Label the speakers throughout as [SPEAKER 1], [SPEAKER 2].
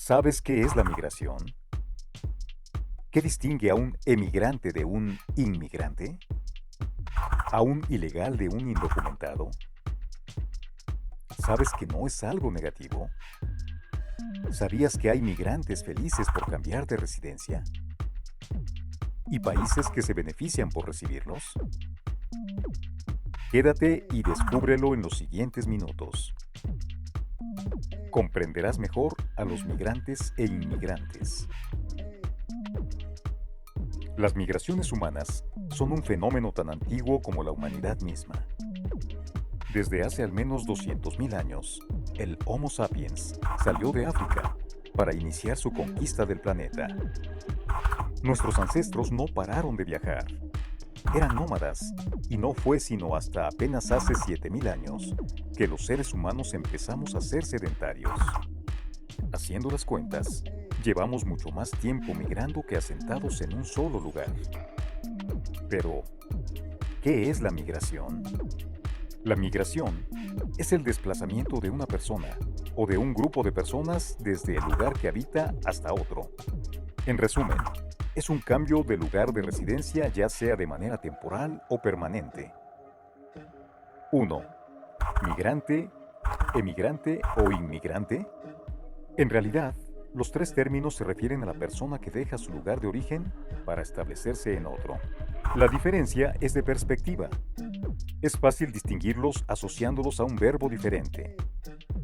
[SPEAKER 1] ¿Sabes qué es la migración? ¿Qué distingue a un emigrante de un inmigrante? ¿A un ilegal de un indocumentado? ¿Sabes que no es algo negativo? ¿Sabías que hay migrantes felices por cambiar de residencia? ¿Y países que se benefician por recibirlos? Quédate y descúbrelo en los siguientes minutos. Comprenderás mejor a los migrantes e inmigrantes. Las migraciones humanas son un fenómeno tan antiguo como la humanidad misma. Desde hace al menos 200.000 años, el Homo sapiens salió de África para iniciar su conquista del planeta. Nuestros ancestros no pararon de viajar. Eran nómadas, y no fue sino hasta apenas hace 7.000 años que los seres humanos empezamos a ser sedentarios. Haciendo las cuentas, llevamos mucho más tiempo migrando que asentados en un solo lugar. Pero, ¿qué es la migración? La migración es el desplazamiento de una persona o de un grupo de personas desde el lugar que habita hasta otro. En resumen, es un cambio de lugar de residencia, ya sea de manera temporal o permanente. 1. Migrante, emigrante o inmigrante. En realidad, los tres términos se refieren a la persona que deja su lugar de origen para establecerse en otro. La diferencia es de perspectiva. Es fácil distinguirlos asociándolos a un verbo diferente.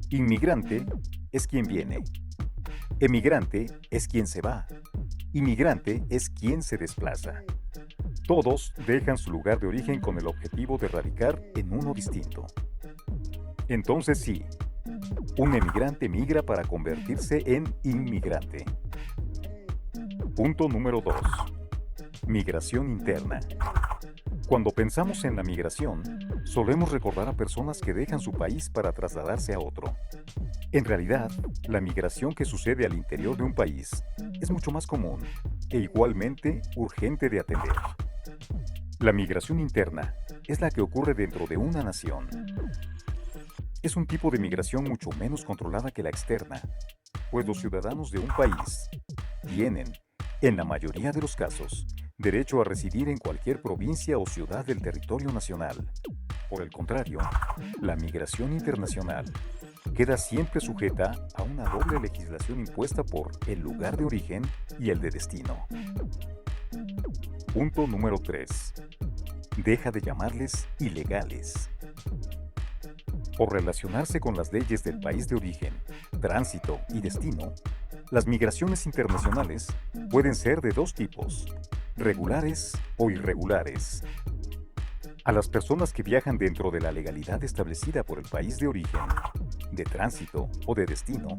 [SPEAKER 1] Inmigrante es quien viene. Emigrante es quien se va. Inmigrante es quien se desplaza. Todos dejan su lugar de origen con el objetivo de radicar en uno distinto. Entonces sí, un emigrante migra para convertirse en inmigrante. Punto número 2. Migración interna. Cuando pensamos en la migración, solemos recordar a personas que dejan su país para trasladarse a otro. En realidad, la migración que sucede al interior de un país es mucho más común e igualmente urgente de atender. La migración interna es la que ocurre dentro de una nación. Es un tipo de migración mucho menos controlada que la externa, pues los ciudadanos de un país tienen, en la mayoría de los casos, derecho a residir en cualquier provincia o ciudad del territorio nacional. Por el contrario, la migración internacional queda siempre sujeta a una doble legislación impuesta por el lugar de origen y el de destino. Punto número 3. Deja de llamarles ilegales. Por relacionarse con las leyes del país de origen, tránsito y destino, las migraciones internacionales pueden ser de dos tipos: regulares o irregulares. A las personas que viajan dentro de la legalidad establecida por el país de origen, de tránsito o de destino,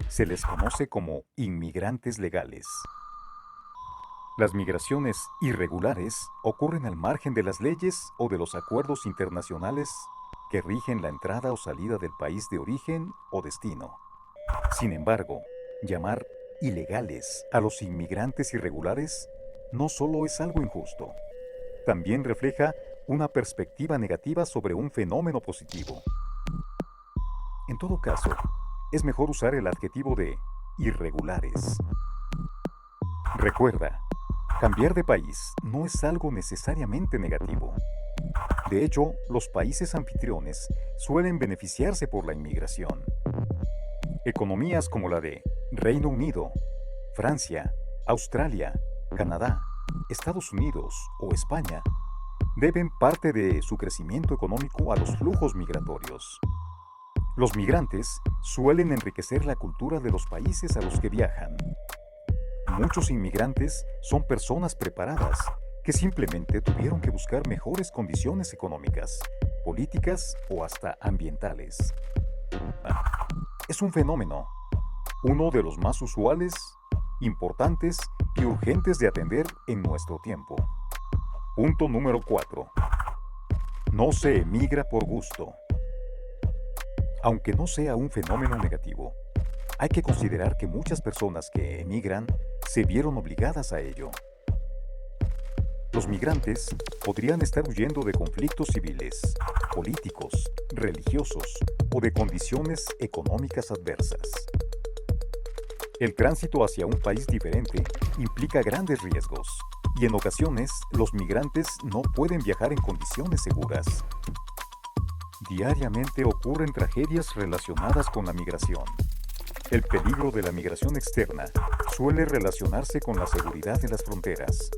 [SPEAKER 1] se les conoce como inmigrantes legales. Las migraciones irregulares ocurren al margen de las leyes o de los acuerdos internacionales que rigen la entrada o salida del país de origen o destino. Sin embargo, llamar ilegales a los inmigrantes irregulares no solo es algo injusto, también refleja una perspectiva negativa sobre un fenómeno positivo. En todo caso, es mejor usar el adjetivo de irregulares. Recuerda, cambiar de país no es algo necesariamente negativo. De hecho, los países anfitriones suelen beneficiarse por la inmigración. Economías como la de Reino Unido, Francia, Australia, Canadá, Estados Unidos o España deben parte de su crecimiento económico a los flujos migratorios. Los migrantes suelen enriquecer la cultura de los países a los que viajan. Muchos inmigrantes son personas preparadas que simplemente tuvieron que buscar mejores condiciones económicas, políticas o hasta ambientales. Es un fenómeno, uno de los más usuales, importantes y urgentes de atender en nuestro tiempo. Punto número 4. No se emigra por gusto. Aunque no sea un fenómeno negativo, hay que considerar que muchas personas que emigran se vieron obligadas a ello. Los migrantes podrían estar huyendo de conflictos civiles, políticos, religiosos o de condiciones económicas adversas. El tránsito hacia un país diferente implica grandes riesgos y en ocasiones los migrantes no pueden viajar en condiciones seguras. Diariamente ocurren tragedias relacionadas con la migración. El peligro de la migración externa suele relacionarse con la seguridad de las fronteras,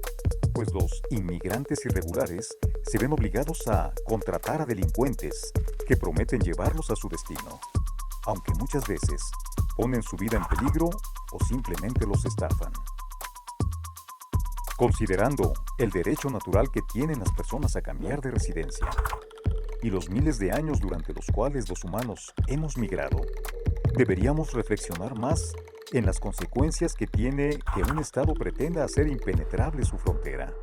[SPEAKER 1] pues los inmigrantes irregulares se ven obligados a contratar a delincuentes que prometen llevarlos a su destino, aunque muchas veces ponen su vida en peligro o simplemente los estafan. Considerando el derecho natural que tienen las personas a cambiar de residencia y los miles de años durante los cuales los humanos hemos migrado, deberíamos reflexionar más en las consecuencias que tiene que un Estado pretenda hacer impenetrable su frontera.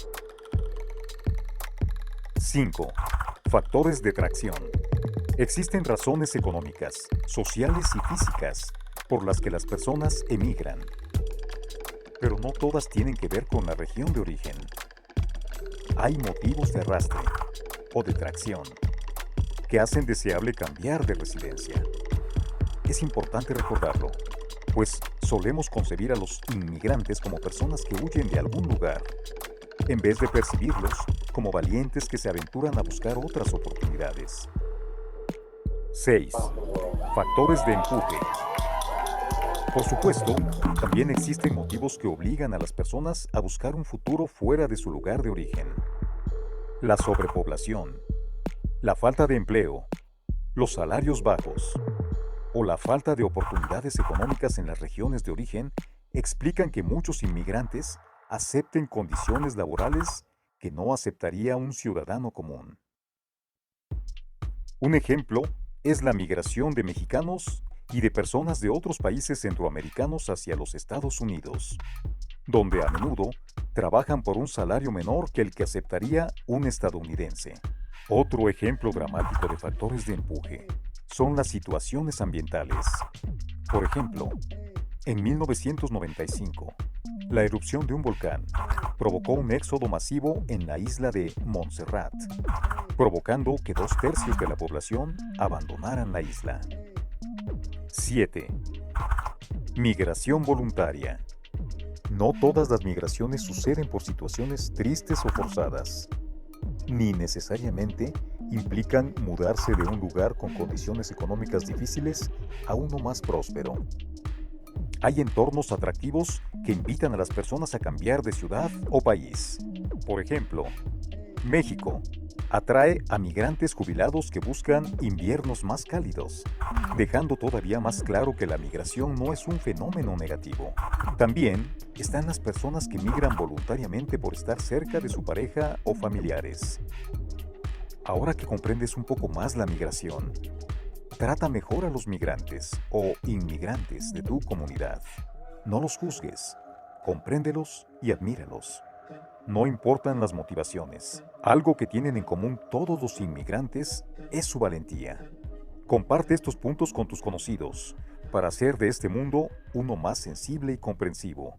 [SPEAKER 1] 5. Factores de tracción. Existen razones económicas, sociales y físicas por las que las personas emigran, pero no todas tienen que ver con la región de origen. Hay motivos de arrastre o de tracción que hacen deseable cambiar de residencia. Es importante recordarlo, pues solemos concebir a los inmigrantes como personas que huyen de algún lugar, en vez de percibirlos como valientes que se aventuran a buscar otras oportunidades. 6. Factores de empuje. Por supuesto, también existen motivos que obligan a las personas a buscar un futuro fuera de su lugar de origen. La sobrepoblación, la falta de empleo, los salarios bajos o la falta de oportunidades económicas en las regiones de origen explican que muchos inmigrantes acepten condiciones laborales que no aceptaría un ciudadano común. Un ejemplo es la migración de mexicanos y de personas de otros países centroamericanos hacia los Estados Unidos, donde a menudo trabajan por un salario menor que el que aceptaría un estadounidense. Otro ejemplo dramático de factores de empuje son las situaciones ambientales. Por ejemplo, en 1995, la erupción de un volcán provocó un éxodo masivo en la isla de Montserrat, provocando que 2/3 de la población abandonaran la isla. 7. Migración voluntaria. No todas las migraciones suceden por situaciones tristes o forzadas, ni necesariamente implican mudarse de un lugar con condiciones económicas difíciles a uno más próspero. Hay entornos atractivos que invitan a las personas a cambiar de ciudad o país. Por ejemplo, México atrae a migrantes jubilados que buscan inviernos más cálidos, dejando todavía más claro que la migración no es un fenómeno negativo. También están las personas que migran voluntariamente por estar cerca de su pareja o familiares. Ahora que comprendes un poco más la migración, trata mejor a los migrantes o inmigrantes de tu comunidad. No los juzgues, compréndelos y admíralos. No importan las motivaciones. Algo que tienen en común todos los inmigrantes es su valentía. Comparte estos puntos con tus conocidos para hacer de este mundo uno más sensible y comprensivo.